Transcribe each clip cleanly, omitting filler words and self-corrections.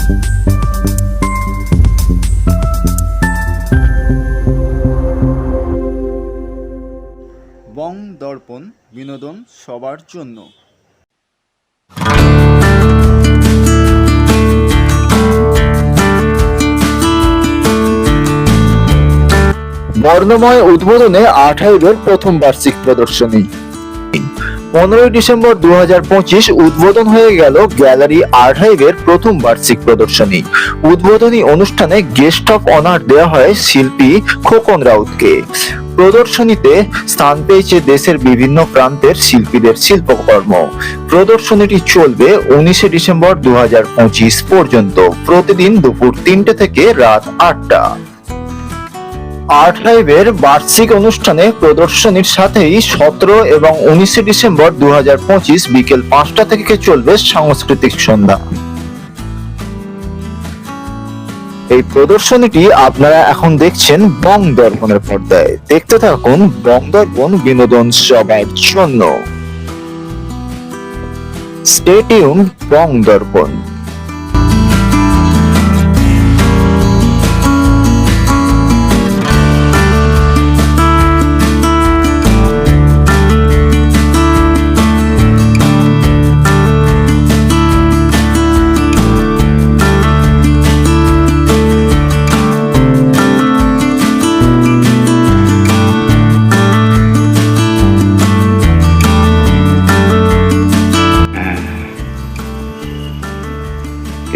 বং দর্পণ, বিনোদন সবার জন্য। বর্ণময় উদ্বোধনে আর্কাইভের প্রথম বার্ষিক প্রদর্শনী। 15 ডিসেম্বর 2025 উদ্বোধন হয়ে গেল গ্যালারি আর্কাইভের প্রথম বার্ষিক প্রদর্শনী। উদ্বোধনী অনুষ্ঠানে গেস্ট অফ অনার দেওয়া হয় শিল্পী খোকন রাউতকে। প্রদর্শনীতে স্থান পেয়েছে দেশের বিভিন্ন প্রান্তের শিল্পীদের শিল্পকর্ম। প্রদর্শনীটি চলবে 19 ডিসেম্বর 2025 পর্যন্ত, প্রতিদিন দুপুর 3টে থেকে রাত 8টা। আর্কাইভের বার্ষিক অনুষ্ঠানে প্রদর্শনীর সাথেই 17 এবং 19 ডিসেম্বর 2025 বিকেল 5টা থেকে চলবে সাংস্কৃতিক সন্ধ্যা। এই প্রদর্শনীটি আপনারা এখন দেখছেন বং দর্পণের পর্দায়। দেখতে থাকুন বং দর্পণ, বিনোদন সবার জন্য। স্টে টিউনড, বং দর্পণ।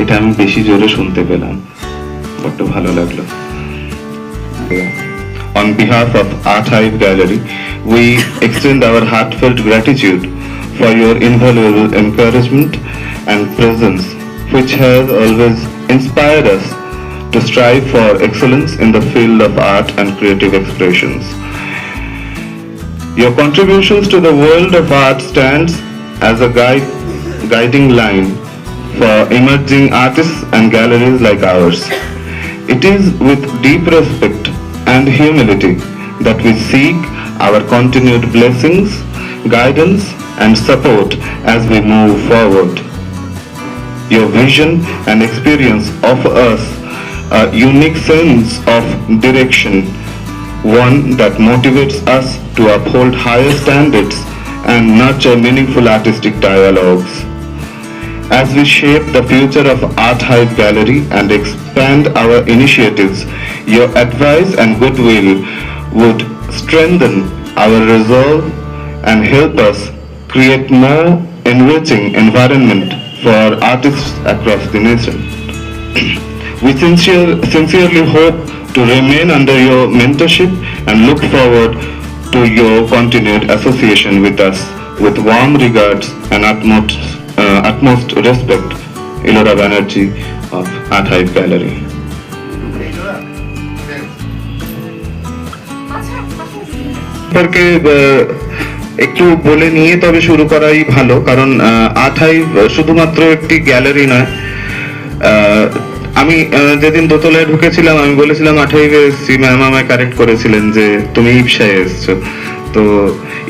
এটা আমি বেশি জোরে শুনতে পেলাম, বড্ড ভালো লাগলো। On behalf of Archive Gallery, we extend our heartfelt gratitude for your invaluable encouragement and presence, which has always inspired us to strive for excellence in the field of art and creative expressions. Your contributions to the world of art stands as a guiding line for emerging artists and galleries like ours. It is with deep respect and humility that we seek our continued blessings, guidance and support as we move forward. Your vision and experience offer us a unique sense of direction, one that motivates us to uphold higher standards and nurture meaningful artistic dialogues. As we shape the future of Archive Gallery and expand our initiatives, your advice and goodwill would strengthen our resolve and help us create more enriching environment for artists across the nation. We sincerely hope to remain under your mentorship and look forward to your continued association with us. With warm regards and utmost respect, Ilora Banerjee of Archive Gallery. সম্পর্কে একটু বলে নিয়ে তবে শুরু করাই ভালো, কারণ archive শুধুমাত্র একটি গ্যালারি নয়। আমি যেদিন দোতলায় ঢুকেছিলাম আমি বলেছিলাম আর্কাইভে এসেছি, ম্যাম আমায় কারেক্ট করেছিলেন যে তুমি ইপসায় এসছো। তো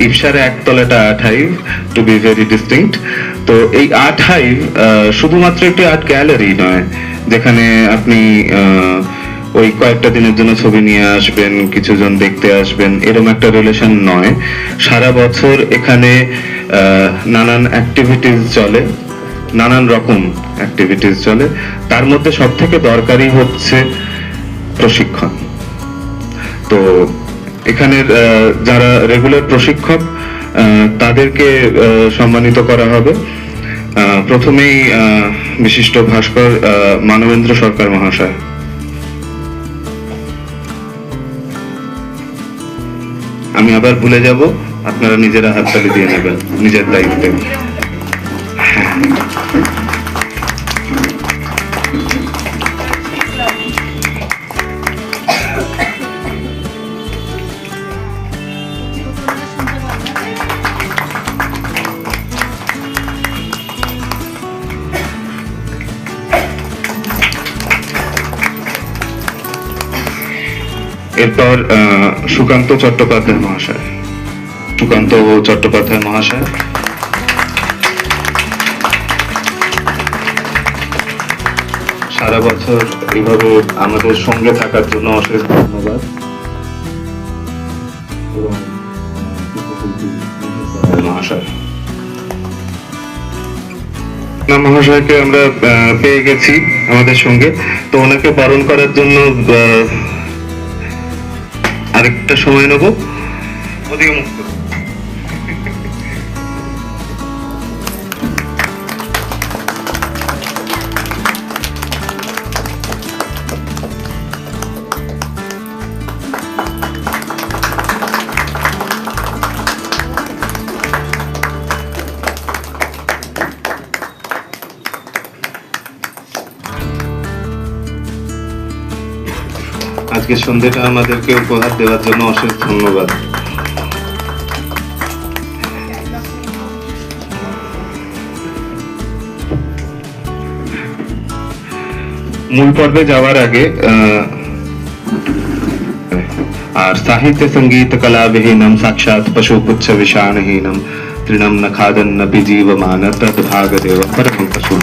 ইপসার একতলাটা archive, to be very distinct. তো এই আর্কাইভ শুধুমাত্র একটি আর্ট গ্যালারি নয় যেখানে আপনি ওই কয়েকটা দিনের জন্য ছবি নিয়ে আসবেন, কিছুজন দেখতে আসবেন, এরকম একটা রিলেশন নয়। সারা বছর এখানে নানান অ্যাক্টিভিটিস চলে, নানান রকম অ্যাক্টিভিটিস চলে। তার মধ্যে সব থেকে দরকারি হচ্ছে প্রশিক্ষণ। তো এখানের যারা রেগুলার প্রশিক্ষক তাদেরকে সম্মানিত করা হবে। প্রথমেই বিশিষ্ট ভাস্কর মানবেন্দ্র সরকার মহাশয়। আমি আবার ভুলে যাব, আপনারা নিজেরা হাততালি দিয়ে নেবেন নিজের দায়িত্বে। এরপর সুকান্ত চট্টোপাধ্যায় মহাশয়। সুকান্ত চট্টোপাধ্যায় মহাশয়। সারা বছর এইভাবে আমাদের সঙ্গে থাকার জন্য অশেষ ধন্যবাদ। এবং মহাশয় মহাশয়কে আমরা পেয়ে গেছি আমাদের সঙ্গে, তো ওনাকে বরণ করার জন্য আরেকটা সময় নেব। ওদিকে মুখ করুন। আজকে সন্ধ্যাটা আমাদেরকে উপহার দেওয়ার জন্য অশেষ ধন্যবাদ। মূল পর্বে যাওয়ার আগে আর সাহিত্য সঙ্গীত কলা বিহীনম সাক্ষাৎ পশু পুচ্ছ বিষাণহীনম তৃণম ন খাদন ন বিজীবমান তদ ভাগদেব পরমং পশু।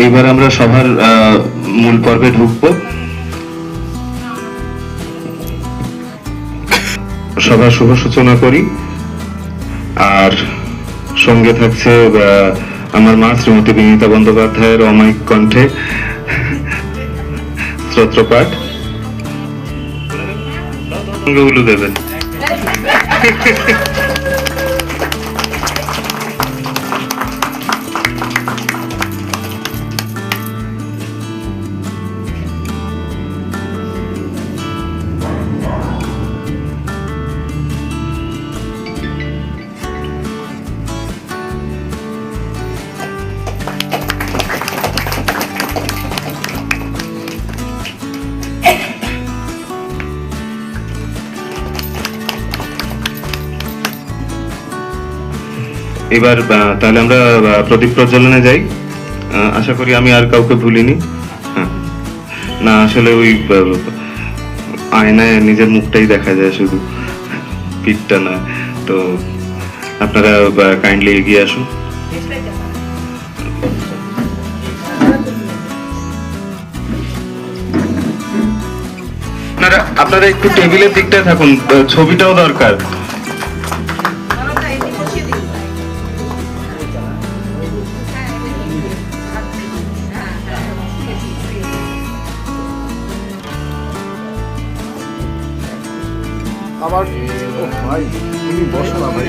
এবার আমরা সভার মূল পর্বে ঢুকবো। সভার শুভ সূচনা করি। আর সঙ্গে থাকছে আমার মা শ্রীমতী বিনীতা বন্দ্যোপাধ্যায়ের অমায়িক কণ্ঠে স্তোত্রপাঠ। উলু দেবেন। এবার তাহলে আমরা প্রদীপ প্রজ্বলনে যাই। আশা করি আমি আর কাউকে ভুলিনি। না, আসলে ওই আয়নায় নিজের মুখটাই দেখা যায়, শুধু পিঠটা না। তো আপনারা কাইন্ডলি এগিয়ে আসুন। আপনারা একটু টেবিলের দিকটায় থাকুন, ছবিটাও দরকার। আবার ও ভাই, তুমি বসো না ভাই।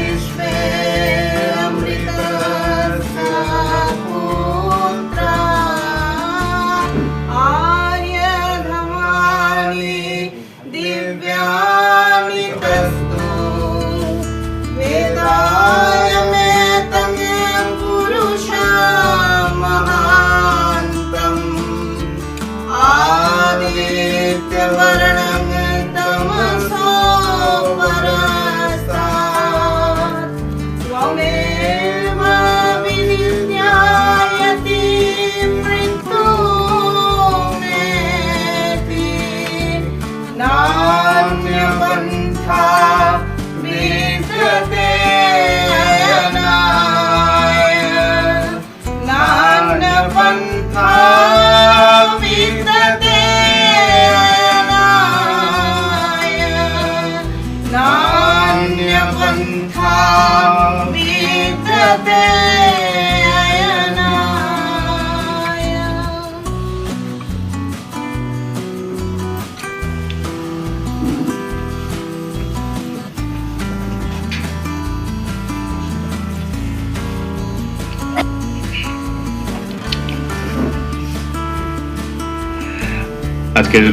আজকের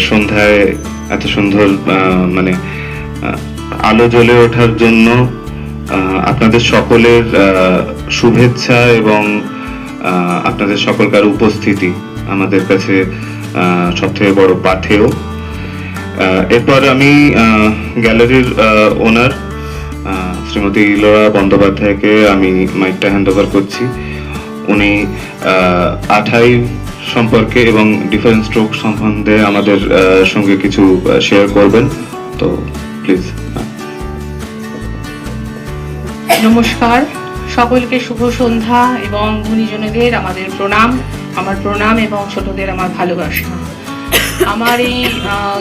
সন্ধ্যায় এত সুন্দর মানে আলো জ্বলে ওঠার জন্য আপনাদের সকলের শুভেচ্ছা এবং আপনাদের সকলকার উপস্থিতি আমাদের কাছে সবথেকে বড় পাথেয়। এরপর আমি গ্যালারির ওনার শ্রীমতী ইলোরা বন্দ্যোপাধ্যায়কে আমি মাইকটা হ্যান্ড ওভার করছি। উনি আঠাই সম্পর্কে এবং ডিফারেন্ট স্ট্রোক সম্বন্ধে আমাদের সঙ্গে কিছু শেয়ার করবেন। তো প্লিজ। নমস্কার, সকলকে শুভ সন্ধ্যা এবং গুণীজনদের আমাদের প্রণাম, আমার প্রণাম এবং ছোটদের আমার ভালোবাসা। আমার এই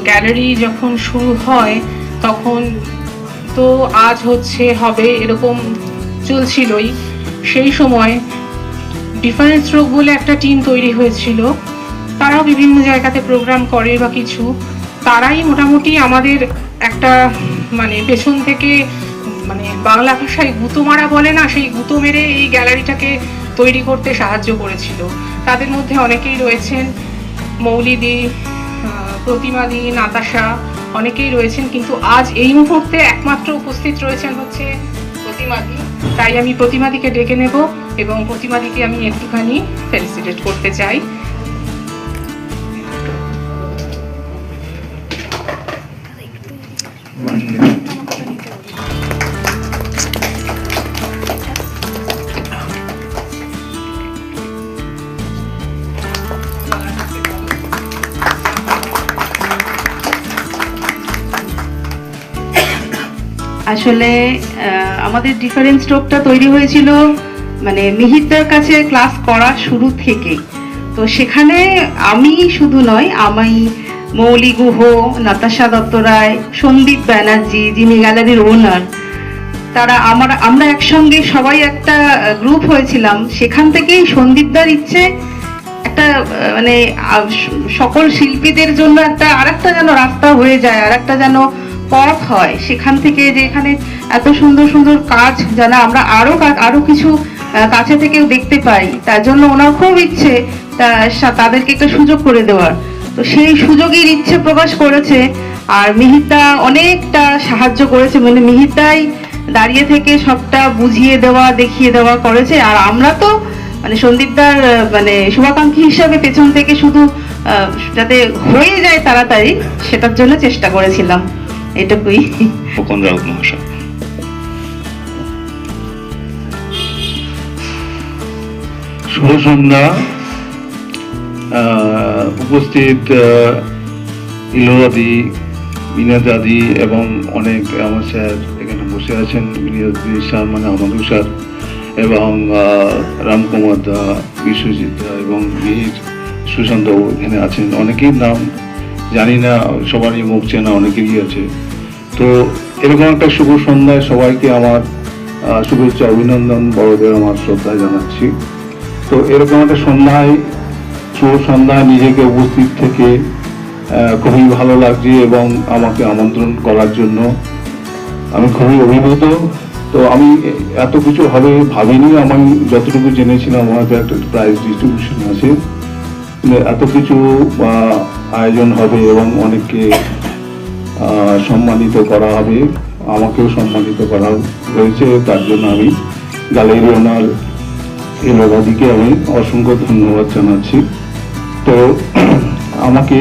গ্যালারি যখন শুরু হয় তখন তো আজ হচ্ছে হবে এরকম চলছিলই। সেই সময় ডিফারেন্ট স্ট্রোক বলে একটা টিম তৈরি হয়েছিল, তারাও বিভিন্ন জায়গাতে প্রোগ্রাম করে বা কিছু, তারাই মোটামুটি আমাদের একটা মানে পেছন থেকে মানে বাংলা ভাষায় গুঁতো মারা বলে না, সেই গুঁতো মেরে এই গ্যালারিটাকে তৈরি করতে সাহায্য করেছিল। তাদের মধ্যে অনেকেই রয়েছেন, মৌলিদি, প্রতিমাদি, নাতাশা, অনেকেই রয়েছেন, কিন্তু আজ এই মুহূর্তে একমাত্র উপস্থিত রয়েছেন হচ্ছে প্রতিমাদি। তাই আমি প্রতিমাদিকে ডেকে নেব এবং প্রতিমাদিকে আমি একটুখানি ফেলিসিটেট করতে চাই। আসলে আমাদের ডিফারেন্ট স্ট্রোকটা তৈরি হয়েছিল মানে মিহিরদার কাছে ক্লাস করা শুরু থেকে। তো সেখানে আমি শুধু নয়, আমি মৌলি গুহ, নাতাশা দত্ত রায়, সন্দীপ ব্যানার্জি যিনি গ্যালারির ওনার, তারা আমরা একসঙ্গে সবাই একটা গ্রুপ হয়েছিলাম। সেখান থেকেই সন্দীপদার ইচ্ছে একটা মানে সকল শিল্পীদের জন্য একটা আরেকটা যেন রাস্তা হয়ে যায়, আরেকটা যেন পথ হয়। সেখান থেকে যে এখানে এত সুন্দর সুন্দর কাজ যেন আমরা আরো কিছু কাছে থেকেও দেখতে পাই, তার জন্য ওনার খুব ইচ্ছে তাদেরকে একটা সুযোগ করে দেওয়ার। তো সেই সুযোগের ইচ্ছে প্রকাশ করেছে, আর মিহিরদা অনেকটা সাহায্য করেছে, মানে মিহিরদাই দাঁড়িয়ে থেকে সবটা বুঝিয়ে দেওয়া, দেখিয়ে দেওয়া করেছে। আর আমরা তো মানে সন্দীপদার মানে শুভাকাঙ্ক্ষী হিসাবে পেছন থেকে শুধু যাতে হয়ে যায় তাড়াতাড়ি সেটার জন্য চেষ্টা করেছিলাম, এটুকুই। খোকন রাউত মহাশয়। শুভ সন্ধ্যা। উপস্থিত ইলোরাদি, বিনাদাদি এবং অনেক আমার স্যার এখানে বসে আছেন, বিনাদাদি স্যার মানে আমাদের স্যার, এবং রামকুমার দা, বিশ্বজিৎ দা এবং মিহির, সুশান্ত এখানে আছেন। অনেকেই নাম জানি না, সবারই মুখ চেনা অনেকেরই আছে। তো এরকম একটা শুভ সন্ধ্যায় সবাইকে আমার শুভেচ্ছা, অভিনন্দন, বড়দের আমার শ্রদ্ধা জানাচ্ছি। তো এরকম একটা সন্ধ্যায়, শুভ সন্ধ্যায় নিজেকে উপস্থিত থেকে খুবই ভালো লাগছে এবং আমাকে আমন্ত্রণ করার জন্য আমি খুবই অভিভূত। তো আমি এত কিছু হবে ভাবিনি, আমি যতটুকু জেনেছিলাম আমাদের একটা প্রাইজ ডিস্ট্রিবিউশন আছে, এত কিছু আয়োজন হবে এবং অনেককে সম্মানিত করা হবে, আমাকেও সম্মানিত করা হয়েছে। তার জন্য আমি গ্যালারি ওনার এলাকাদিকে আমি অসংখ্য ধন্যবাদ জানাচ্ছি। তো আমাকে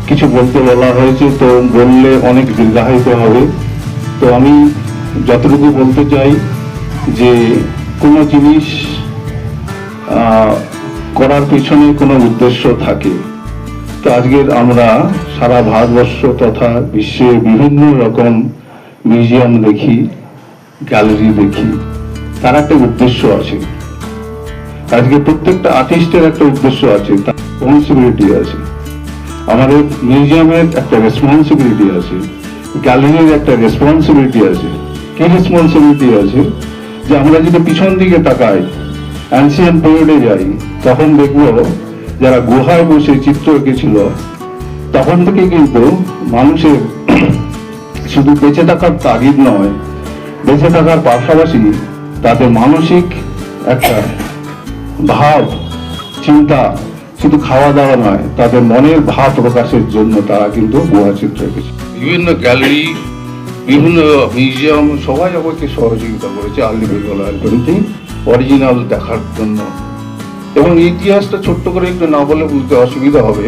কিছু বলতে বলা হয়েছে, তো বললে অনেক দীর্ঘায়িত হবে। তো আমি যতটুকু বলতে চাই যে কোনো জিনিস করার পিছনে কোনো উদ্দেশ্য থাকে। তো আজকের আমরা সারা ভারতবর্ষ তথা বিশ্বে বিভিন্ন রকম মিউজিয়াম দেখি, গ্যালারি দেখি, তার একটা উদ্দেশ্য আছে। আজকে প্রত্যেকটা আর্টিস্টের একটা উদ্দেশ্য আছে, তার রেসপন্সিবিলিটি আছে। আমাদের মিউজিয়ামের একটা রেসপন্সিবিলিটি আছে, গ্যালারির একটা রেসপন্সিবিলিটি আছে। কি রেসপন্সিবিলিটি আছে? যে আমরা যদি পিছন দিকে তাকাই, অ্যানসিয়েন্ট পিরিয়ডে যাই, তখন দেখবো যারা গুহায় বসে চিত্র এঁকেছিল, তখন থেকে কিন্তু মানুষের শুধু বেঁচে থাকার তাগিদ নয়, বেঁচে থাকার পাশাপাশি তাদের মানসিক একটা ভাব, চিন্তা, শুধু খাওয়া দাওয়া নয়, তাদের মনের ভাব প্রকাশের জন্য তারা কিন্তু গুহা চিত্র এঁকেছে। বিভিন্ন গ্যালারি, বিভিন্ন মিউজিয়াম সবাই আমাকে সহযোগিতা করেছে early Bengal royal painting original দেখার জন্য। এবং ইতিহাসটা ছোট্ট করে একটু না বলে বুঝতে অসুবিধা হবে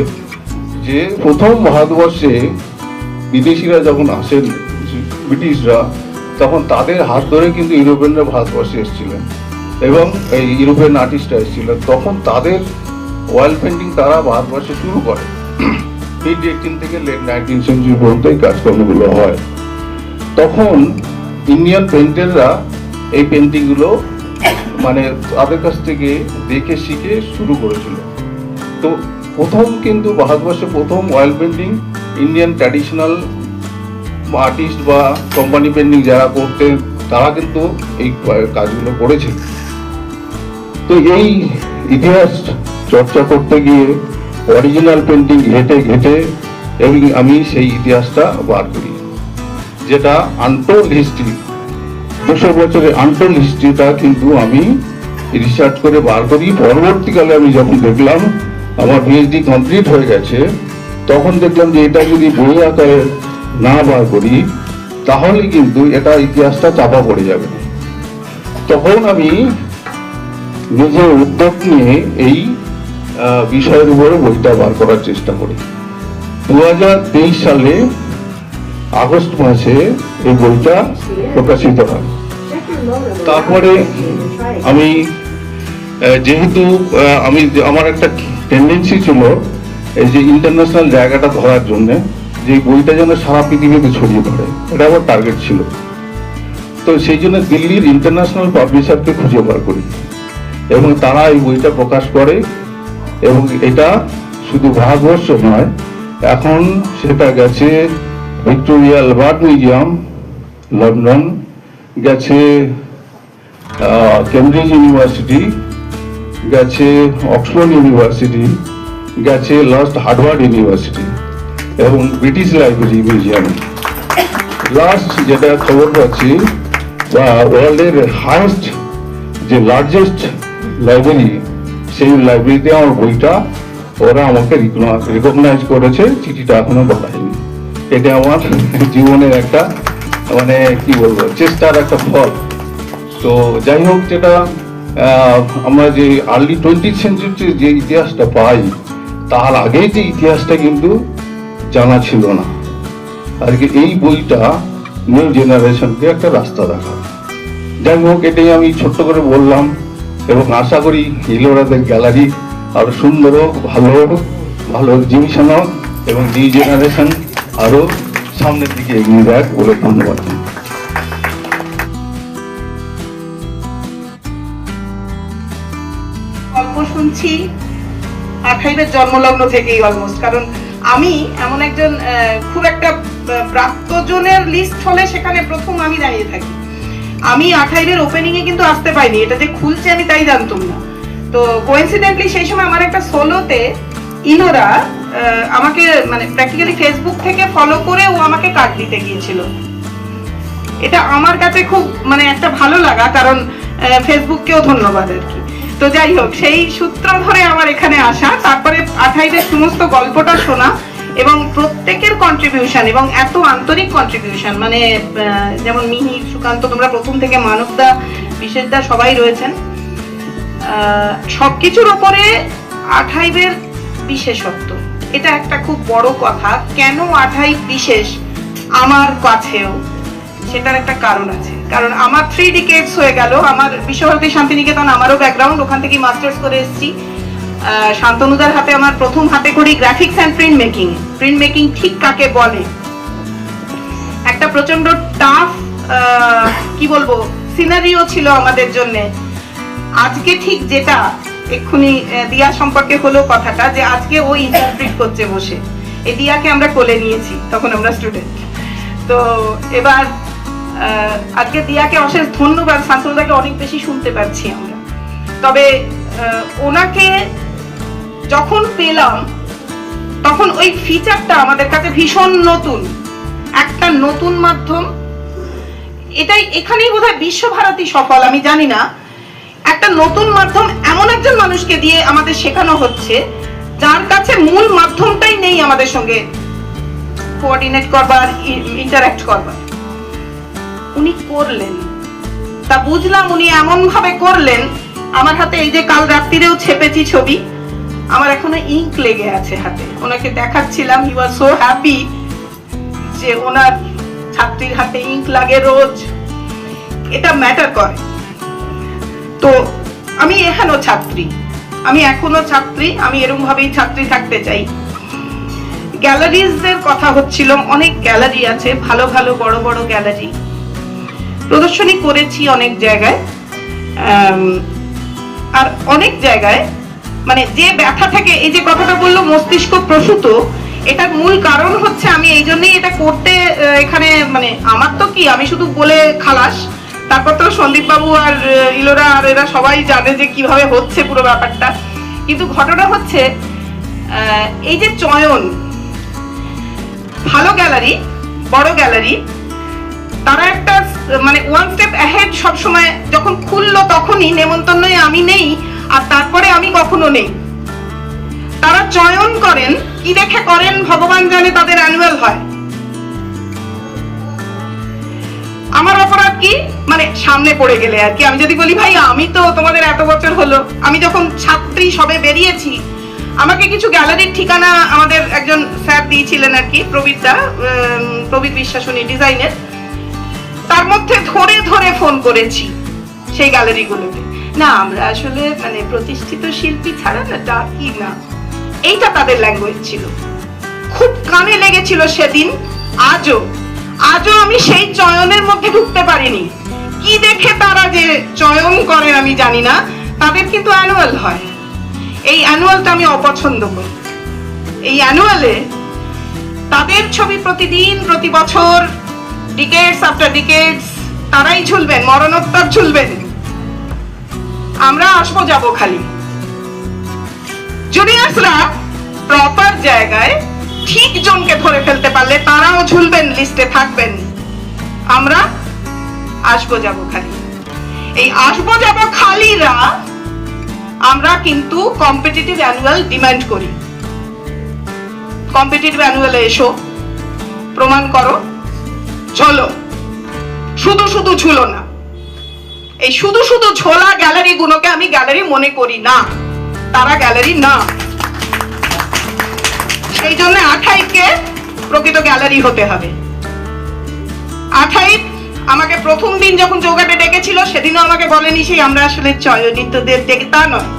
যে প্রথম ভারতবর্ষে বিদেশিরা যখন আসেন, ব্রিটিশরা, তখন তাদের হাত ধরে কিন্তু ইউরোপিয়ানরা ভারতবর্ষে এসেছিলেন এবং এই ইউরোপিয়ান আর্টিস্টরা এসেছিলেন। তখন তাদের ওয়াল পেন্টিং তারা ভারতবর্ষে শুরু করে। মিড 18 থেকে লেট 19 সেঞ্চুরি পর্যন্ত এই কাজকর্মগুলো হয়। তখন ইন্ডিয়ান পেন্টাররা এই পেন্টিংগুলো মানে তাদের কাছ থেকে দেখে শিখে শুরু করেছিল। তো প্রথম কিন্তু ভারতবর্ষে প্রথম oil painting Indian traditional artist বা কোম্পানি পেন্টিং যারা করতেন তারা কিন্তু এই কাজগুলো করেছিল। তো এই ইতিহাস চর্চা করতে গিয়ে অরিজিনাল পেন্টিং ঘেটে ঘেটে এবং আমি সেই ইতিহাসটা বার করি, যেটা আনটোল্ড হিস্ট্রি, 200 বছরের আনটোল্ড হিস্ট্রিটা কিন্তু আমি রিসার্চ করে বার করি। পরবর্তীকালে আমি যখন দেখলাম আমার পিএইচডি কমপ্লিট হয়ে গেছে, তখন দেখলাম যে এটা যদি বই আকারে না বার করি তাহলে কিন্তু এটা ইতিহাসটা চাপা পড়ে যাবে। তখন আমি নিজের উদ্যোগ নিয়ে এই বিষয়ের উপরে বইটা বার করার চেষ্টা করি। 2023 সালে আগস্ট মাসে এই বইটা প্রকাশিত হয়। তারপরে আমি যেহেতু আমার একটা টেন্ডেন্সি ছিল এই যে ইন্টারন্যাশনাল জায়গাটা ধরার জন্য, যে বইটা যেন সারা পৃথিবীতে ছড়িয়ে পড়ে, এটা আমার টার্গেট ছিল। তো সেই জন্য দিল্লির ইন্টারন্যাশনাল পাবলিশারকে খুঁজে বার করি এবং তারা এই বইটা প্রকাশ করে এবং এটা শুধু ভারতবর্ষ নয়, এখন সেটা গেছে ভিক্টোরিয়া অ্যালবার্ট মিউজিয়াম লন্ডন, গেছে কেমব্রিজ ইউনিভার্সিটি, গেছে অক্সফোর্ড ইউনিভার্সিটি, গেছে লাস্ট হার্ভার্ড ইউনিভার্সিটি এবং ব্রিটিশ লাইব্রেরি মিউজিয়ামে। লাস্ট যেটা খবর পাচ্ছি বা ওয়ার্ল্ডের হাইয়েস্ট যে লার্জেস্ট লাইব্রেরি, সেই লাইব্রেরিতে আমার বইটা ওরা আমাকে রিকগনাইজ করেছে, চিঠিটা এখনো পাঠায়নি। এটা আমার জীবনের একটা মানে কি বলবো চেষ্টার একটা ফল। তো যাই হোক, যেটা আমরা যে আর্লি 20th সেঞ্চুরিতে যে ইতিহাসটা পাই, তার আগে যে ইতিহাসটা কিন্তু জানা ছিল না। আজকে এই বইটা নিউ জেনারেশনকে একটা রাস্তা দেখা। যাই হোক, এটাই আমি ছোট্ট করে বললাম এবং আশা করি ইলোরাদের গ্যালারি আরো সুন্দর হোক, ভালো হোক, ভালো এক্সিবিশন হোক এবং নিউ জেনারেশন আরো সামনের দিকে এগিয়ে যাক বলে ধন্যবাদ। গল্প শুনছি আর্কাইভের জন্মলগ্ন থেকেই অলমোস্ট, কারণ আমি এমন একজন খুব একটা প্রাপ্তজনের লিস্ট হলে সেখানে প্রথম আমি দাঁড়িয়ে থাকি। আমি আর্কাইভের ওপেনিং এ কিন্তু আসতে পাইনি, এটা যে খুলছে আমি তাই জানতাম না। তো কোইন্সিডেন্টলি সেই সময় আমার একটা সোলোতে ইলোরা আমাকে মানে প্র্যাকটিক্যালি ফেসবুক থেকে ফলো করে ও আমাকে কার্ড দিতে গিয়েছিল। এটা আমার কাছে খুব মানে একটা ভালো লাগা, কারণ ফেসবুককেও ধন্যবাদ আর কি। তো যাই হোক, সেই সূত্র ধরে আমার এখানে আসা, তারপরে আর্কাইভের সমস্ত গল্পটা শোনা এবং প্রত্যেকের কন্ট্রিবিউশন এবং এত আন্তরিক কন্ট্রিবিউশন, মানে যেমন মিহির, সুকান্ত, তোমরা প্রথম থেকে, মানবদা, বিশেষদা সবাই রয়েছেন। সবকিছুর ওপরে আর্কাইভের বিশেষত্ব, এটা একটা খুব বড় কথা। কেন আর্কাইভ বিশেষ আমার কাছেও, সেটার একটা কারণ আছে। কারণ আমার 3 ডিকেডস হয়ে গেল, আমার বিশ্বভারতী শান্তিনিকেতন আমারও ব্যাকগ্রাউন্ড, ওখান থেকে মাস্টার্স করে এসেছি। শান্তনুদার হাতে আমার প্রথম হাতে করি graphics and print making. Print making ঠিক কাকে বলে, একটা প্রচন্ড টাফ কি বলবো সিনারিও ছিল আমাদের জন্য। আজকে ঠিক যেটা এক্ষুনি দিয়া সম্পর্কে হলো কথাটা, যে আজকে ও ইন্টারপ্রিট করছে বসে, এই দিয়াকে আমরা কোলে নিয়েছি, তখন আমরা স্টুডেন্ট। তো এবার আজকে দিয়াকে অশেষ ধন্যবাদ, শান্তনুদাকে অনেক বেশি শুনতে পাচ্ছি আমরা। তবে ওনাকে যখন পেলাম তখন ওই ফিচারটা আমাদের কাছে ভীষণ নতুন, একটা নতুন মাধ্যম। এটাই এখানেই বোধহয় বিশ্বভারতী সফল, আমি জানি না। একটা নতুন মাধ্যম, এমন একজন মানুষকে দিয়ে আমাদের শেখানো হচ্ছে যার কাছে মূল মাধ্যমটাই নেই আমাদের সঙ্গে কোঅর্ডিনেট করবার, ইন্টারঅ্যাক্ট করবার। উনি করলেন, তা বুঝলাম উনি এমন ভাবে করলেন। আমার হাতে এই যে কাল রাত্রিরেও ছেপেছি ছবি, আমার এখনো ইঙ্ক লেগে আছে হাতে, ওনাকে দেখাচ্ছিলাম। হি ওয়াজ সো হ্যাপি, যে ওনার ছাত্রীর হাতে ইঙ্ক লাগে রোজ, এটা ম্যাটার করে। তো আমি এখনো ছাত্রী, আমি এখনো ছাত্রী, আমি এরকম ভাবেই ছাত্রী থাকতে চাই। গ্যালারিজের কথা হচ্ছিল, অনেক গ্যালারি আছে, ভালো ভালো বড় বড় গ্যালারি, প্রদর্শনী করেছি অনেক জায়গায়। আর অনেক জায়গায় মানে যে ব্যথা থেকে, এই যে কথাটা বললো মস্তিষ্ক প্রসূত, এটার মূল কারণ হচ্ছে আমি এই জন্যই এটা করতে এখানে, মানে আমার তো কি, আমি শুধু বলে খালাস, তারপর তো সন্দীপ বাবু আর ইলোরা আর এরা সবাই জানে যে কিভাবে হচ্ছে পুরো ব্যাপারটা। কিন্তু ঘটনা হচ্ছে এই যে চয়ন, ভালো গ্যালারি, বড় গ্যালারি, তারা একটা মানে ওয়ান স্টেপ অ্যাহেড সবসময়, যখন খুললো তখনই নেমন্তন্নে আমি নেই, আর তারপরে আমি কখনো নেই। তারা চয়ন করেন, কি দেখে করেন ভগবান জানে, তাদের অ্যানুয়াল হয়। আমার অপরাধ কি, মানে সামনে পড়ে গেলে আর কি। আমি যদি বলি ভাই আমি তো তোমাদের এত বছর হলো, আমি যখন ছাত্রী সবে বেরিয়েছি, আমাকে কিছু গ্যালারির ঠিকানা আমাদের একজন স্যার দিয়েছিলেন আর কি, প্রবীর বিশ্বাস, উনি ডিজাইনের, তার মধ্যে ধরে ধরে ফোন করেছি সেই গ্যালারিগুলোতে। না আমরা আসলে মানে প্রতিষ্ঠিত শিল্পী ছাড়া না ডাকি না, এইটা তাদের ল্যাঙ্গুয়েজ ছিল, খুব কানে লেগেছিল সেদিন। আজও আমি সেই চয়নের মধ্যে ঢুকতে পারিনি। কি দেখে তারা যে চয়ন করেন আমি জানি না, তাদের কিন্তু অ্যানুয়াল হয়। এই অ্যানুয়ালটা আমি অপছন্দ করি। এই অ্যানুয়ালে তাদের ছবি প্রতিদিন, প্রতি বছর, ডিকেডস আফটার ডিকেডস তারাই ঝুলবেন, মরণোত্তর ঝুলবেন, আমরা আসবো যাব খালি। জুনিয়র্সরা প্রপার জায়গায় ঠিক জনকে ধরে ফেলতে পারলে তারাও ঝুলবেন, লিস্টে থাকবেন, আমরা আসবো যাব খালি। এই আসবো যাব খালিরা আমরা কিন্তু কম্পিটিটিভ অ্যানুয়াল ডিমান্ড করি। কম্পিটিটিভ অ্যানুয়ালে এসো, প্রমাণ করো, ঝোলো, শুধু শুধু ঝুলো না। এই শুধু শুধু ঝোলা গ্যালারি গুলোকে আমি গ্যালারি মনে করি না, তারা গ্যালারি না। সেই জন্য 28কে প্রকৃত গ্যালারি হতে হবে। 28 আমাকে প্রথম দিন যখন চৌকাটে ডেকেছিল, সেদিনও আমাকে বলেনি সেই আমরা আসলে চয়নিতদের ডেকে, তা নয়,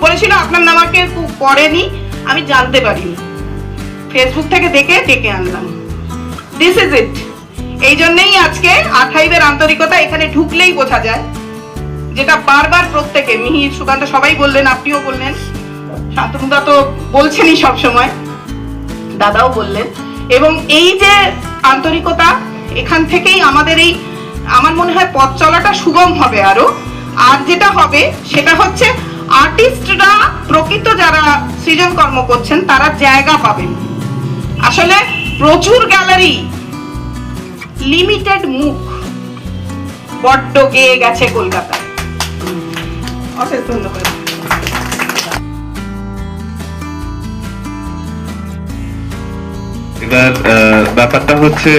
বলেছিল আপনার নাম আমাকে পড়েনি, আমি জানতে পারিনি, ফেসবুক থেকে ডেকে আনলাম। This is it. এই জন্যই আজকে 28-এর আন্তরিকতা এখানে ঢুকলেই বোঝা যায়, যেটা বারবার প্রত্যেকে, মিহির, সুকান্ত সবাই বললেন, আপনিও বললেন, শান্তনুদা তো বলছেনই সবসময়, দাদাও বললেন। এবং এই যে আন্তরিকতা, এখান থেকেই আমাদের এই, আমার মনে হয় পথ চলাটা সুগম হবে আরো। আর যেটা হবে সেটা হচ্ছে আর্টিস্টরা, প্রকৃত যারা সৃজন কর্ম করছেন, তারা জায়গা পাবেন। আসলে প্রচুর গ্যালারি, লিমিটেড মুখ, বড্ড গেয়ে গেছে কলকাতায়। অশেষ ধন্যবাদ। এবার ব্যাপারটা হচ্ছে,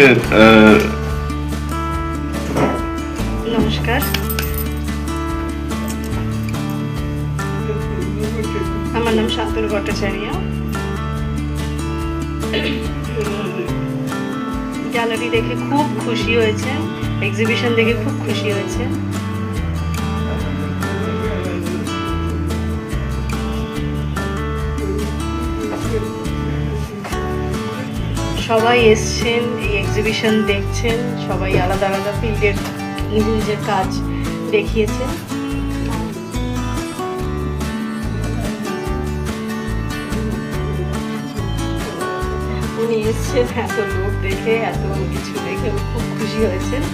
নমস্কার, আমার নাম শান্তনু ভট্টাচার্য। গ্যালারি দেখে খুব খুশি হয়েছে, এক্সিবিশন দেখে খুব খুশি হয়েছে। সবাই এসছেন, এই এক্সিবিশন দেখছেন, সবাই আলাদা আলাদা ফিল্ডের নিজের নিজের কাজ দেখিয়েছেন। উনি এসছেন এত লোক দেখে, এত কিছু দেখে খুব খুশি হয়েছেন।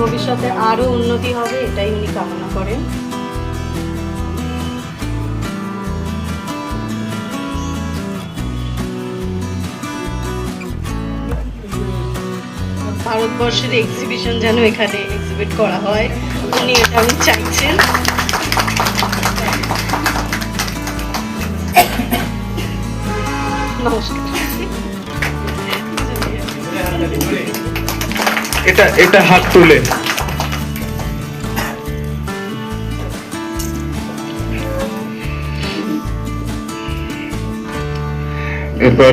ভবিষ্যতে আরো উন্নতি হবে, এটাই উনি কামনা করেন। ভারতবর্ষের এক্সিবিশন যেন এখানে এক্সিবিট করা হয়, উনি এটা আমি চাইছেন। নমস্কার। এটা হাত তুলে এরপর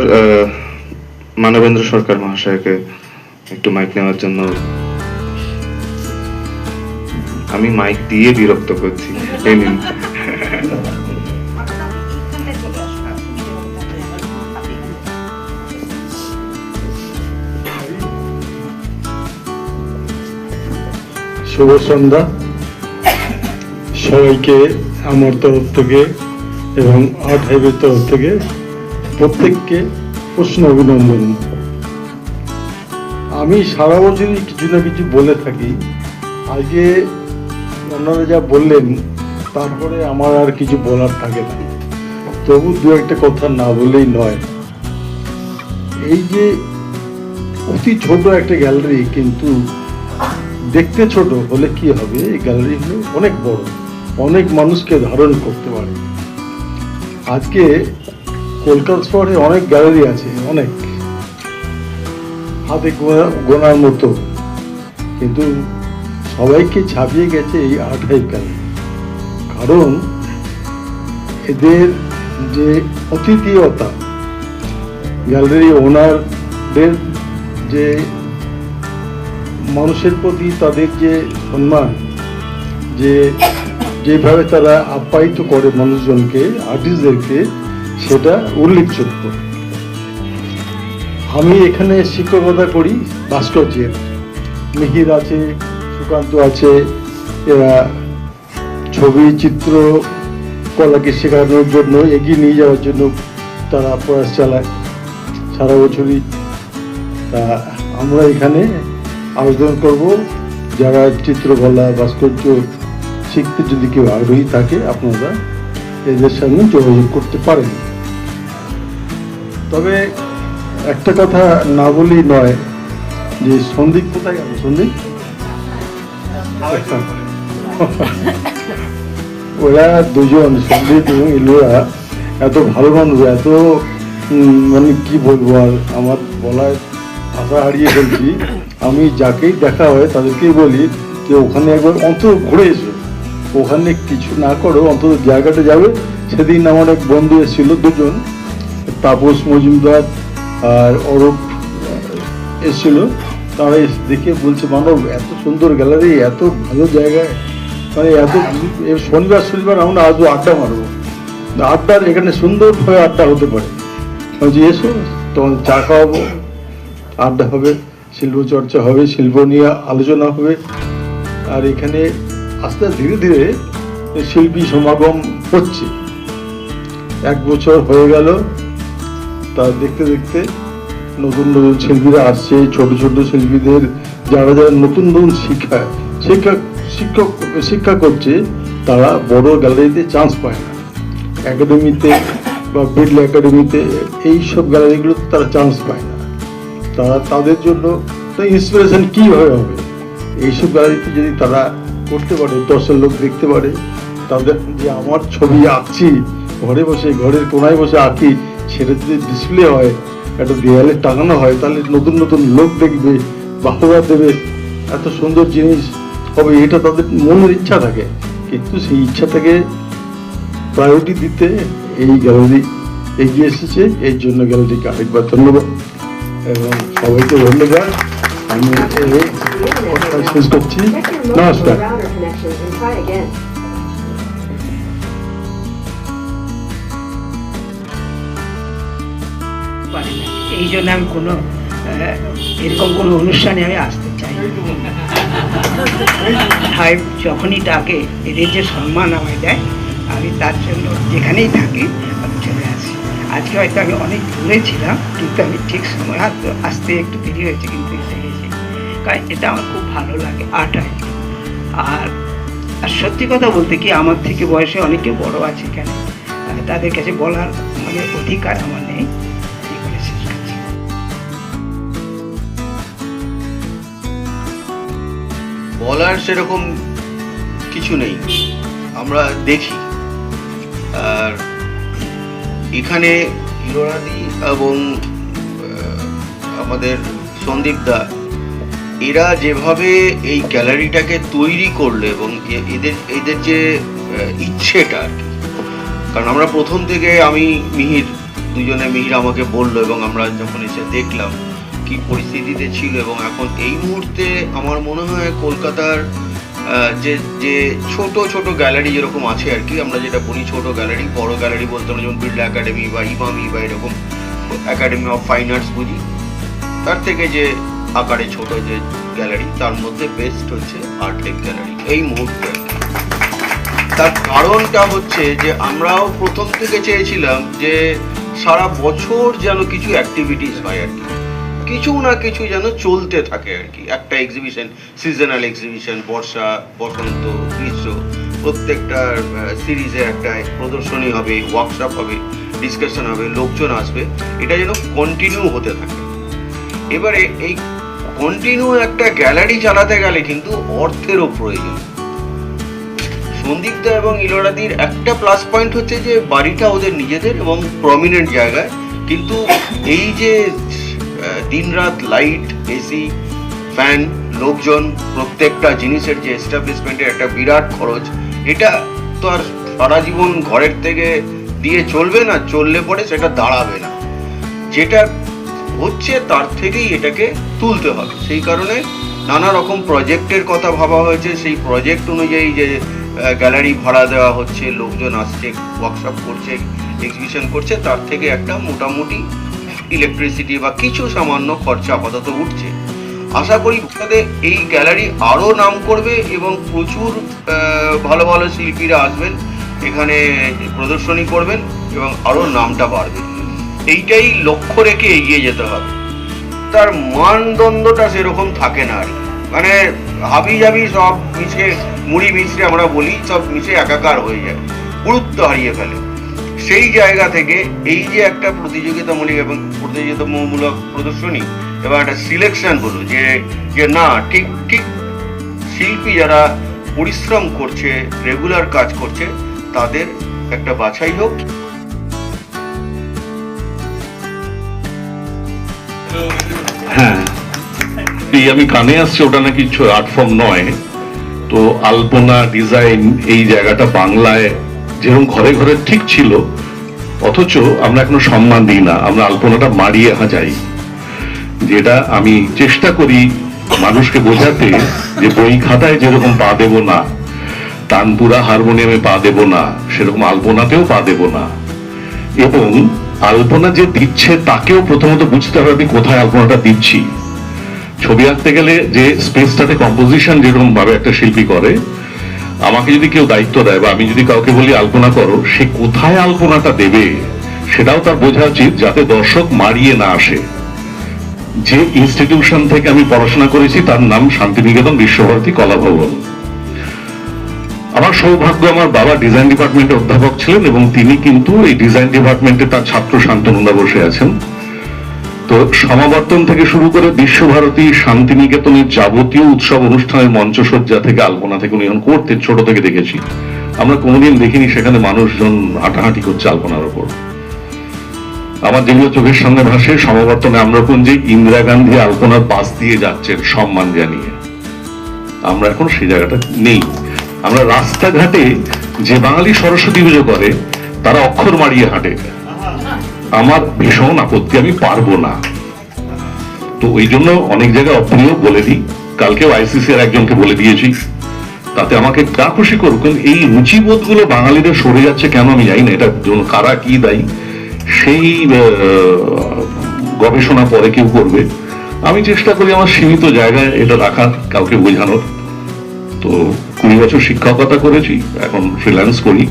মানবেন্দ্র সরকার মহাশয়কে একটু মাইক নেওয়ার জন্য, আমি মাইক দিয়ে বিরক্ত করছি। এই নিন। শুভ সন্ধ্যা সবাইকে আমার তরফ থেকে এবং আর্ট হাইভের তরফ থেকে প্রত্যেককে প্রশ্ন অভিনন্দন। আমি সারা বছরই কিছু না কিছু বলে থাকি, আজকে ওনারা যা বললেন তারপরে আমার আর কিছু বলার থাকে না, তবু দু একটা কথা না বললেই নয়। এই যে অতি ছোট একটা গ্যালারি, কিন্তু দেখতে ছোট হলে কি হবে, এই গ্যালারি হলো অনেক বড়, অনেক মানুষকে ধারণ করতে পারে। আজকে কলকাতা শহরে অনেক গ্যালারি আছে, অনেক হাতে গোনার মতো, কিন্তু সবাইকে ছাপিয়ে গেছে এই আর্ট হাইভ গ্যালারি। কারণ এদের যে অতিথিয়তা, গ্যালারি ওনারদের যে মানুষের প্রতি তাদের যে সম্মান, যেভাবে তারা আপ্যায়িত করে মানুষজনকে, আর্টিস্টদেরকে, সেটা উল্লেখযোগ্য। আমি এখানে শিক্ষকতা করি ভাস্কর্যের। মিহির আছে, সুকান্ত আছে, এরা ছবি চিত্র কলাকে শেখানোর জন্য, এগিয়ে নিয়ে যাওয়ার জন্য তারা প্রয়াস চালায় সারা বছরই। তা আমরা এখানে আবেদন করব, যারা চিত্রকলা ভাস্কর্য শিখতে যদি কেউ আগ্রহী থাকে, আপনারা এদের সঙ্গে যোগাযোগ করতে পারেন। তবে একটা কথা না বলেই নয়, যে সন্দীপ কোথায় গেল? সন্দীপ ওরা দুজন, সন্দীপ এবং ইলুরা, এত ভালো মানুষ, এত মানে কি বলবো, আর আমার বলার আশা হারিয়ে ফেলছি। আমি যাকেই দেখা হয় তাদেরকেই বলি যে ওখানে একবার অন্তত ঘুরে এসো, ওখানে কিছু না করো, অন্তত জায়গাটা যাবে। সেদিন আমার এক বন্ধু এসেছিল, দুজন, তাপস মজুমদার আর অরূপ এসেছিল। তারা দেখে বলছে, মানব এত সুন্দর গ্যালারি, এত ভালো জায়গায়, মানে এত শনিবার শনিবার আমরা আজও আড্ডা মারবো, আড্ডার এখানে সুন্দরভাবে আড্ডা হতে পারে। বলছি এসো, তোমার চা খাওয়াবো, আড্ডা হবে, শিল্প চর্চা হবে, শিল্প নিয়ে আলোচনা হবে। আর এখানে আস্তে ধীরে ধীরে শিল্পী সমাগম হচ্ছে। 1 বছর হয়ে গেল, তা দেখতে দেখতে নতুন নতুন শিল্পীরা আসছে। ছোট ছোট শিল্পীদের যারা যারা নতুন নতুন শিক্ষা করছে, তারা বড় গ্যালারিতে চান্স পায় না। একাডেমিতে বা বিডল একাডেমিতে, এইসব গ্যালারিগুলোতে তারা চান্স পায় না। তারা তাদের জন্য ইন্সপিরেশন কীভাবে হবে, এইসব গ্যালারিতে যদি তারা করতে পারে, 10 লোক দেখতে পারে, তাদের যে আমার ছবি আঁকছি, ঘরে বসে, ঘরের কোনায় বসে আঁকি, সেটা যদি ডিসপ্লে হয়, একটা দেয়ালে টাঙানো হয়, তাহলে নতুন নতুন লোক দেখবে, বাহবা দেবে, এত সুন্দর জিনিস হবে, এটা তাদের মনের ইচ্ছা থাকে। কিন্তু সেই ইচ্ছাটাকে প্রায়োরিটি দিতে এই গ্যালারি এগিয়ে এসেছে। এই জন্য গ্যালারিকে আরেকবার ধন্যবাদ এবং সবাইকে ধন্যবাদ। আমি শেষ করছি, নমস্কার। এই জন্য আমি কোনো এরকম কোনো অনুষ্ঠানে আমি আসতে চাই। হাইভ যখনই ডাকে, এদের যে সম্মান আমায় দেয়, আমি তার জন্য যেখানেই থাকি আমি চলে আসি। আজকে হয়তো আমি অনেক দূরে ছিলাম, কিন্তু আমি ঠিক সময় আসতে একটু দেরি হয়েছে, কিন্তু এসে গেছি। কারণ এটা আমার খুব ভালো লাগে, আর্ট হাইভ। আর সত্যি কথা বলতে কি, আমার থেকে বয়সে অনেকে বড় আছে এখানে, তাদের কাছে বলার মানে অধিকার আমার নেই। বলার সেরকম কিছু নেই, আমরা দেখি। আর এখানে ইলোরাদি এবং আমাদের সন্দীপ দা, এরা যেভাবে এই গ্যালারিটাকে তৈরি করলো এবং এদের যে ইচ্ছেটা আর কি, কারণ আমরা প্রথম থেকে, আমি মিহির দুজনে মিহির আমাকে বললো এবং আমরা যখন এসে দেখলাম কি পরিস্থিতিতে ছিল, এবং এখন এই মুহূর্তে আমার মনে হয় কলকাতার যে যে ছোট ছোট গ্যালারি যেরকম আছে আর কি, আমরা যেটা বলি ছোট গ্যালারি, বড় গ্যালারি বলতে আমরা যেমন বিড়লা একাডেমি বা ইমামি বা এরকম একাডেমি অফ ফাইন আর্টস বুঝি, তার থেকে যে আকারে ছোট যে গ্যালারি, তার মধ্যে বেস্ট হচ্ছে আর্টলেক গ্যালারি এই মুহূর্তে। তার কারণটা হচ্ছে যে আমরাও প্রথম থেকে চেয়েছিলাম যে সারা বছর যেন কিছু অ্যাক্টিভিটিস হয় আর কি, কিছু না কিছু যেন চলতে থাকে আর কি। একটা এক্সিবিশন, সিজনাল এক্সিবিশন, বর্ষা, বসন্ত, গ্রীষ্ম, প্রত্যেকটা সিরিজে একটা প্রদর্শনী হবে, ওয়ার্কশপ হবে, ডিসকাশন হবে, লোকজন আসবে, এটা যেন কন্টিনিউ হতে থাকে। এবারে এই কন্টিনিউ একটা গ্যালারি চালাতে গেলে কিন্তু অর্থেরও প্রয়োজন। সন্দীপদা এবং ইলোরাদির একটা প্লাস পয়েন্ট হচ্ছে যে বাড়িটা ওদের নিজেদের এবং প্রমিনেন্ট জায়গায়, কিন্তু এই যে দিনরাত লাইট, এসি, ফ্যান, লোকজন, প্রত্যেকটা জিনিসের যে এস্টাবলিশমেন্টের একটা বিরাট খরচ, এটা তো আর সারা জীবন ঘরের থেকে দিয়ে চলবে না, চললে পরে সেটা দাঁড়াবে না। যেটা হচ্ছে তার থেকেই এটাকে তুলতে হবে। সেই কারণে নানা রকম প্রজেক্টের কথা ভাবা হয়েছে। সেই প্রজেক্ট অনুযায়ী যে গ্যালারি ভাড়া দেওয়া হচ্ছে, লোকজন আসছে, ওয়ার্কশপ করছে, এক্সিবিশন করছে, তার থেকে একটা মোটামুটি ইলেকট্রিসিটি বা কিছু সামান্য খরচা আপাতত উঠছে। আশা করি এই গ্যালারি আরও নাম করবে এবং প্রচুর ভালো ভালো শিল্পীরা আসবেন, এখানে প্রদর্শনী করবেন এবং আরও নামটা বাড়বে। এইটাই লক্ষ্য রেখে এগিয়ে যেতে হবে। তার মানদণ্ডটা সেরকম থাকে না আর কি, মানে হাবি জাবি সব মিশে, মুড়ি মিশে আমরা বলি, সব মিশে একাকার হয়ে যায়, গুরুত্ব হারিয়ে ফেলে। সেই জায়গা থেকে এই যে একটা প্রতিযোগিতামূলক এবং প্রতিযোগিতামূলক প্রদর্শনী এবং একটা সিলেকশন হলো যে না, ঠিক ঠিক শিল্পী যারা পরিশ্রম করছে, রেগুলার কাজ করছে, তাদের একটা বাছাই হোক। হ্যাঁ, এই আমি কানে আসছি ওটা নাকি আর্ট ফর্ম নয়, তো আলপনা ডিজাইন এই জায়গাটা বাংলায় যেরকম ঘরে ঘরে ঠিক ছিল, অথচ আমরা এখনো সম্মান দিই না, আমরা আলপনাটা মারিয়ে হাজাই। যেটা আমি চেষ্টা করি মানুষকে বোঝাতে, যে বই খাতায় যেরকম পা দেব না, তানপুরা হারমোনিয়ামে পা দেব না, সেরকম আলপনাতেও পা দেব না। এবং আলপনা যে দিচ্ছে তাকেও প্রথমত বুঝতে হবে আমি কোথায় আলপনাটা দিচ্ছি। ছবি আঁকতে গেলে যে স্পেসটাতে কম্পোজিশন যেরকম ভাবে একটা শিল্পী করে, আমাকে যদি কেউ দায়িত্ব দেয় বা আমি যদি কাউকে বলি আলপনা করো, সে কোথায় আলপনাটা দেবে সেটাও তার বোঝা উচিত, যাতে দর্শক মারিয়ে না আসে। যে ইনস্টিটিউশন থেকে আমি পড়াশোনা করেছি তার নাম শান্তিনিকেতন বিশ্বভারতী কলা ভবন। আমার সৌভাগ্য, আমার বাবা ডিজাইন ডিপার্টমেন্টের অধ্যাপক ছিলেন এবং তিনি কিন্তু এই ডিজাইন ডিপার্টমেন্টে তার ছাত্র শান্তনুদা বসে আছেন। তো সমাবর্তন থেকে শুরু করে বিশ্বভারতী, শান্তিনিকেতনের যাবতীয় উৎসব অনুষ্ঠানের মঞ্চসজ্জা থেকে আলপনা থেকে উনি করতেন, ছোট থেকে দেখেছি। আমরা কোনোদিন দেখিনি সেখানে মানুষজন হাঁটাহাঁটি করছে আলপনার ওপর। আমার যেগুলো চোখের সামনে ভাসে, সমাবর্তনে আম্রকুঞ্জে ইন্দিরা গান্ধী আলপনার পাশ দিয়ে যাচ্ছেন সম্মান জানিয়ে, আমরা এখন সেই জায়গাটা নেই। আমরা রাস্তাঘাটে যে বাঙালি সরস্বতী পুজো করে তারা অক্ষর মারিয়ে হাঁটে, আমার ভীষণ আপত্তি, আমি পারবো না। তো ওই জন্য অনেক জায়গায় অপ্রিয় বলে দিই, কালকেও আইসিসি এর একজনকে বলে দিয়েছি, তাতে আমাকে যা খুশি করুক। এই রুচিবোধ গুলো বাঙালিদের সরে যাচ্ছে কেন আমি জানি না, এটার জন্য কারা কি দায়ী সেই গবেষণা পরে কেউ করবে। আমি চেষ্টা করি আমার সীমিত জায়গায় এটা রাখার, কাউকে বোঝানোর। তো 20 বছর শিক্ষকতা করেছি, এখন ফ্রিল্যান্স করি,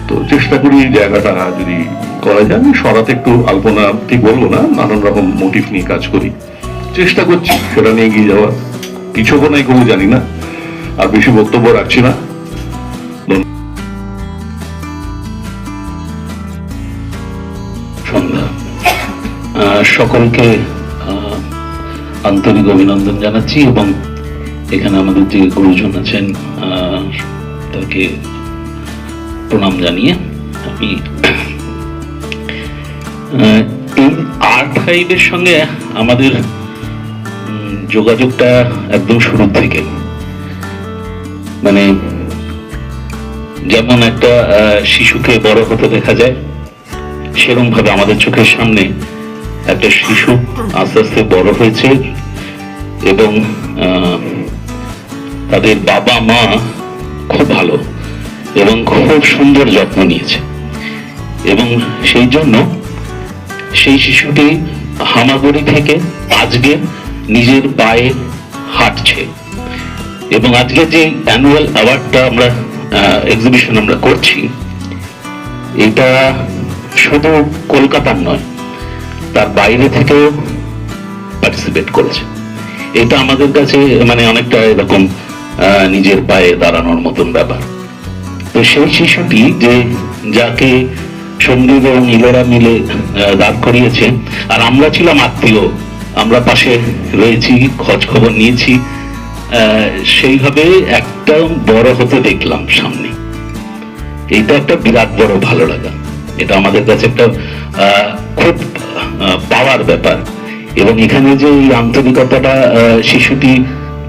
তো চেষ্টা করি এই জায়গাটা যদি করা যায়। আমি সরাতে একটু আলপনা ঠিক বলবো না, নানান রকম মোটিভ নিয়ে কাজ করি, চেষ্টা করছি সেটা নিয়ে এগিয়ে যাওয়ার। পিছবো নাই কোনো জানি না, আর বেশি বক্তব্য রাখছি না। সন্ধ্যা, সকলকে আন্তরিক অভিনন্দন জানাচ্ছি এবং এখানে আমাদের যে গুরুজন আছেন তাকে প্রণাম জানিয়ে আমি এই আর্কাইভের সঙ্গে আমাদের যোগাযোগটা একদম শুরু থেকে, মানে যেমন একটা শিশুকে বড় হতে দেখা যায়, সেরকম ভাবে আমাদের চোখের সামনে একটা শিশু আস্তে আস্তে বড় হয়েছে এবং তাদের বাবা মা খুব ভালো এবং খুব সুন্দর যত্ন নিয়েছে এবং সেই জন্য সেই শিশুটি হামাগুড়ি থেকে আজকে নিজের পায়ে হাঁটছে এবং আজকে যে অ্যানুয়াল অ্যাওয়ার্ডটা আমরা এক্সিবিশন আমরা করছি, এটা শুধু কলকাতার নয়, তার বাইরে থেকেও পার্টিসিপেট করেছে। এটা আমাদের কাছে মানে অনেকটা এরকম নিজের পায়ে দাঁড়ানোর মতন ব্যাপার। তো সেই শিশুটি যে যাকে সন্দীপ এবং ইলোরা মিলে দাঁড় করিয়েছে, আর আমরা ছিলাম আত্মীয়, আমরা পাশে রয়েছি, খোঁজ খবর নিয়েছি, সেইভাবে একটা বড় হতে দেখলাম সামনে। এটা একটা বিরাট বড় ভালো লাগা, এটা আমাদের কাছে একটা খুব পাওয়ার ব্যাপার। এবং এখানে যে এই আন্তরিকতাটা শিশুটি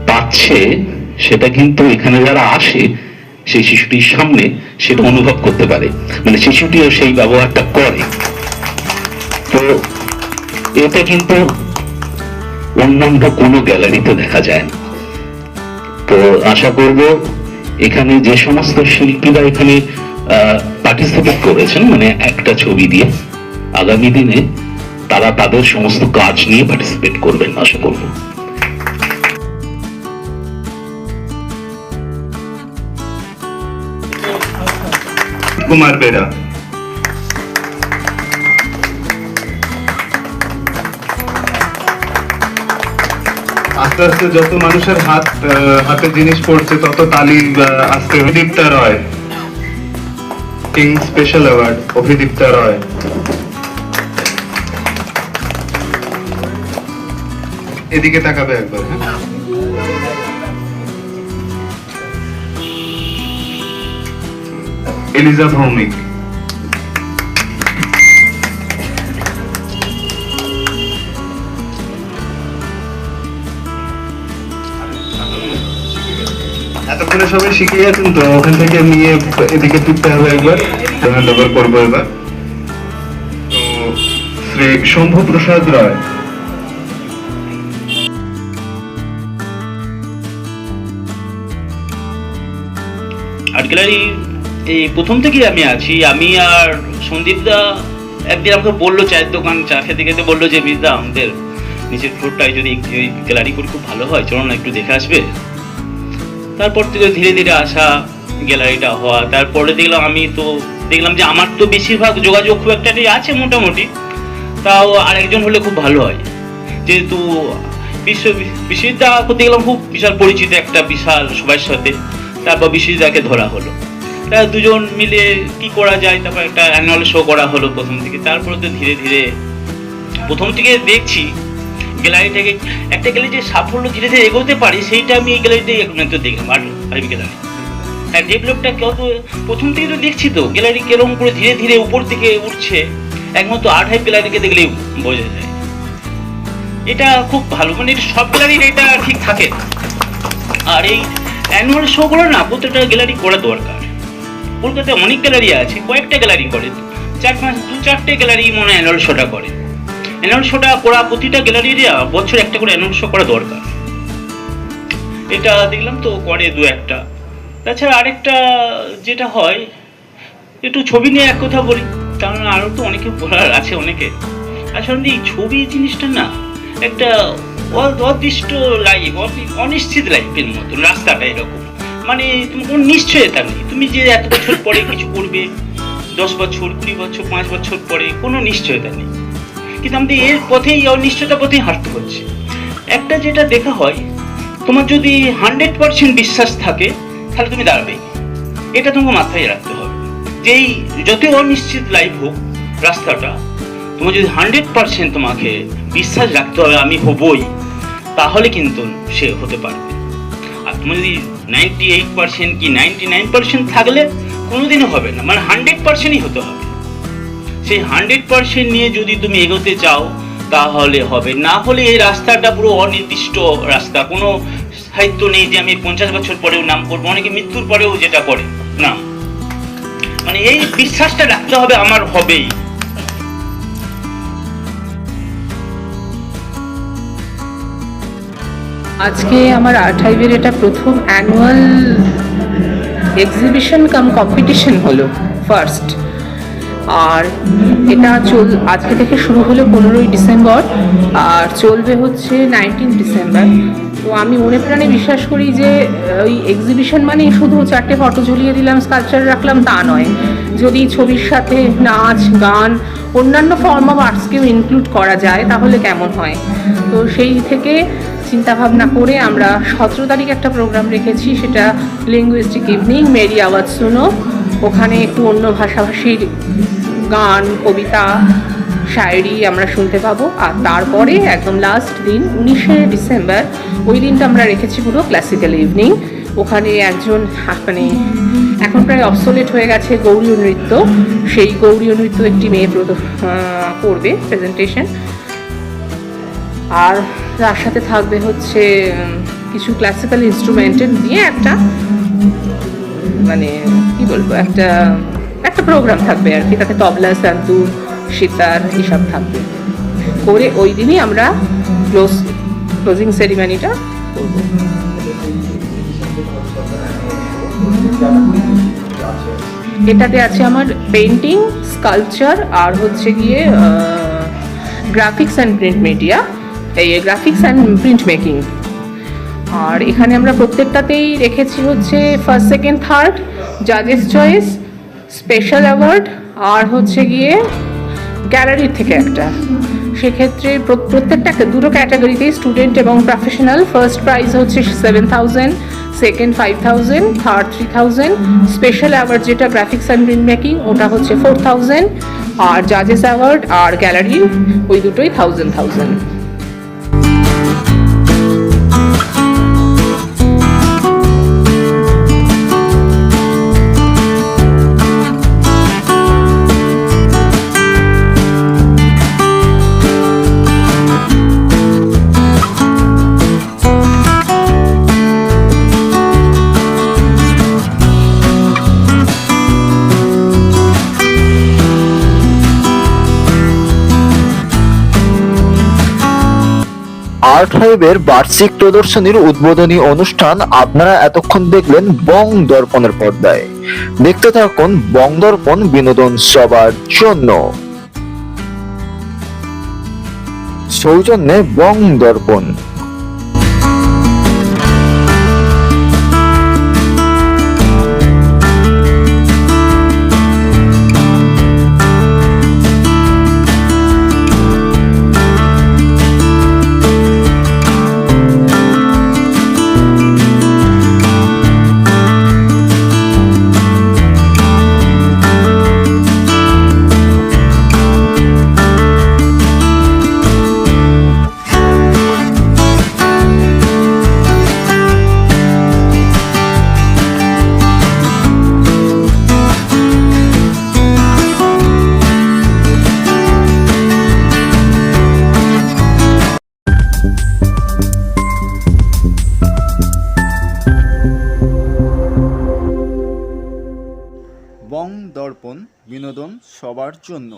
পাচ্ছে, সেটা কিন্তু এখানে যারা আসে সেই শিশুটির সামনে সেটা অনুভব করতে পারে, মানে শিশুটিও সেই ব্যবহারটা করে। তো এটা কিন্তু অন্যান্য কোনো গ্যালারিতে দেখা যায় না। তো আশা করব এখানে যে সমস্ত শিল্পীরা এখানে পার্টিসিপেট করেছেন, মানে একটা ছবি দিয়ে, আগামী দিনে তারা তাদের সমস্ত কাজ নিয়ে পার্টিসিপেট করবেন আশা করব। কুমার বেরা। আস্তে আস্তে যত মানুষের হাতে জিনিস পড়ছে, তত তালি আসতে। অভিদীপ্তা রয়, কিং স্পেশাল অ্যাওয়ার্ড অভিদীপ্তা রয়। এদিকে তাকাবে একবার, হ্যাঁ। এলিজা ভৌমিক। এতক্ষণে সবাই শিখে গেছেন, তো ওখান থেকে নিয়ে এদিকে টিপতে হবে একবার। হ্যান্ড ওভার করবো এবার। তো শ্রী শম্ভু প্রসাদ রয়। আর্ট গ্যালারি এই প্রথম থেকেই আমি আছি। আমি আর সন্দীপদা একদিন আমাকে বললো, চায়ের দোকান চা খেতে খেতে বললো যে মিসদা আমাদের নিচের ফ্লোরটায় যদি গ্যালারি করে খুব ভালো হয়, চলো না একটু দেখে আসবে। তারপর থেকে ধীরে ধীরে আসা, গ্যালারিটা হওয়া। তারপরে দেখলাম যে আমার তো বেশিরভাগ যোগাযোগ খুব একটা আছে মোটামুটি, তাও আর একজন হলে খুব ভালো হয়। যেহেতু বিশ্ববিদ্যা করতে গেলাম, খুব বিশাল পরিচিত একটা বিশাল সবার সাথে। তারপর বিশ্বজিৎদাকে ধরা হলো, তারা দুজন মিলে কি করা যায়, তারপর একটা অ্যানুয়াল শো করা হলো প্রথম থেকে। তারপরে তো ধীরে ধীরে প্রথম থেকে দেখছি গ্যালারিটাকে, একটা গ্যালারি যে সাফল্য ধীরে ধীরে এগোতে পারে, সেইটা আমি এই গ্যালারিতেই একমাত্র দেখলাম। আর্ট গ্যালারি হ্যাঁ, ডেভেলপটা কত প্রথম থেকে তো দেখছি, তো গ্যালারি কেরম করে ধীরে ধীরে উপর থেকে উঠছে, একমাত্র আর্ট গ্যালারিকে দেখলেই বোঝা যায়। এটা খুব ভালো, মানে সব গ্যালারির এটা ঠিক থাকে। আর এই অ্যানুয়াল শো করে না, প্রত্যেকটা গ্যালারি করা দরকার। কলকাতায় অনেক গ্যালারি আছে, কয়েকটা গ্যালারি করে, 4-5 গ্যালারি মনে হয় অ্যানুয়াল শোটা করে। অ্যানুয়াল শোটা করা প্রতিটা গ্যালারির বছর একটা করে অ্যানুয়াল শো করা দরকার। এটা দেখলাম তো করে 2-1টা। তাছাড়া আরেকটা যেটা হয়, একটু ছবি নিয়ে এক কথা বলি, কারণ আরও তো অনেকে বলার আছে অনেকে। আসলে এই ছবি জিনিসটা না একটা অদৃষ্ট লাইফ, অনিশ্চিত লাইফের মতন। রাস্তাটা এরকম, মানে তুমি কোনো নিশ্চয়তা নেই, তুমি যে এত বছর পরে কিছু করবে, 10 বছর 20 বছর 5 বছর পরে, কোনো নিশ্চয়তা নেই। কিন্তু আমাদের এর পথেই, অনিশ্চয়তার পথেই হাঁটতে হচ্ছে। একটা যেটা দেখা হয়, তোমার যদি 100% বিশ্বাস থাকে, তাহলে তুমি দাঁড়াবে। এটা তোমাকে মাথায় রাখতে হবে, যে এই যতই অনিশ্চিত লাইফ হোক রাস্তাটা, তোমার যদি 100% তোমাকে বিশ্বাস রাখতে হবে আমি হবই, তাহলে কিন্তু সে হতে পারবে। আর তোমার যদি 98% কি 99% থাকলে কোনোদিনও হবে না, মানে 100%ই হতে হবে। সেই 100% নিয়ে যদি তুমি এগোতে চাও তাহলে হবে, না হলে এই রাস্তাটা পুরো অনির্দিষ্ট রাস্তা, কোনো সাহিত্য নেই যে আমি 50 বছর পরেও নাম করবো, অনেকে মৃত্যুর পরেও যেটা করে নাম। মানে এই বিশ্বাসটা রাখতে হবে আমার হবেই, আজকে আমার আর্কাইভের এটা প্রথম অ্যানুয়াল এক্সিবিশন কাম কম্পিটিশন হলো ফার্স্ট। আর এটা আজকে থেকে শুরু হলো 15ই ডিসেম্বর আর চলবে হচ্ছে 19 ডিসেম্বর। তো আমি মনে প্রাণে বিশ্বাস করি যে ওই এক্সিবিশন মানেই শুধু 4টে ফটো ঝুলিয়ে দিলাম, স্কাল্পচার রাখলাম, তা নয়। যদি ছবির সাথে নাচ, গান, অন্যান্য ফর্ম অফ আর্টসকেও ইনক্লুড করা যায় তাহলে কেমন হয়। তো সেই থেকে চিন্তাভাবনা করে আমরা 17 তারিখ একটা প্রোগ্রাম রেখেছি, সেটা লিঙ্গুইস্টিক ইভিনিং মেরি আওয়াজ শুনো। ওখানে একটু অন্য ভাষাভাষীর গান, কবিতা, শায়েরি আমরা শুনতে পাবো। আর তারপরে একদম লাস্ট দিন 19শে ডিসেম্বর, ওই দিনটা আমরা রেখেছি পুরো ক্লাসিক্যাল ইভিনিং। ওখানে একজন মানে এখন প্রায় অবসোলেট হয়ে গেছে গৌরীয় নৃত্য, সেই গৌরীয় নৃত্য একটি মেয়ে করবে প্রেজেন্টেশন। আর তার সাথে থাকবে হচ্ছে কিছু ক্লাসিক্যাল ইনস্ট্রুমেন্টের নিয়ে একটা মানে কি বলবো একটা প্রোগ্রাম থাকবে আর কি। তাতে তবলা, সান্তুর, সিতার এসব থাকবে করে ওই দিনই আমরা ক্লোজিং সেরিমনিটা করবো। এটাতে আছে আমার পেন্টিং, স্কাল্পচার আর হচ্ছে গিয়ে গ্রাফিক্স অ্যান্ড প্রিন্ট মিডিয়া, এই গ্রাফিক্স অ্যান্ড প্রিন্ট মেকিং। আর এখানে আমরা প্রত্যেকটাতেই রেখেছি হচ্ছে ফার্স্ট, সেকেন্ড, থার্ড, জাজেস চয়েস, স্পেশাল অ্যাওয়ার্ড আর হচ্ছে গিয়ে গ্যালারির থেকে একটা। সেক্ষেত্রে প্রত্যেকটা দুটো ক্যাটাগরিতেই স্টুডেন্ট এবং প্রফেশনাল। ফার্স্ট প্রাইজ হচ্ছে 7,000, সেকেন্ড 5,000, থার্ড 3,000। স্পেশাল অ্যাওয়ার্ড যেটা গ্রাফিক্স অ্যান্ড প্রিন্ট মেকিং ওটা হচ্ছে 4,000, আর জাজেস অ্যাওয়ার্ড আর গ্যালারির ওই দুটোই 1,000। আর্কাইভের বার্ষিক প্রদর্শনীর উদ্বোধনী অনুষ্ঠান আপনারা এতক্ষণ দেখলেন বং দর্পণের পর্দায়। দেখতে থাকুন বং দর্পণ, বিনোদন সবার জন্য। সৌজন্যে বং দর্পণ। বং দর্পণ, বিনোদন সবার জন্য।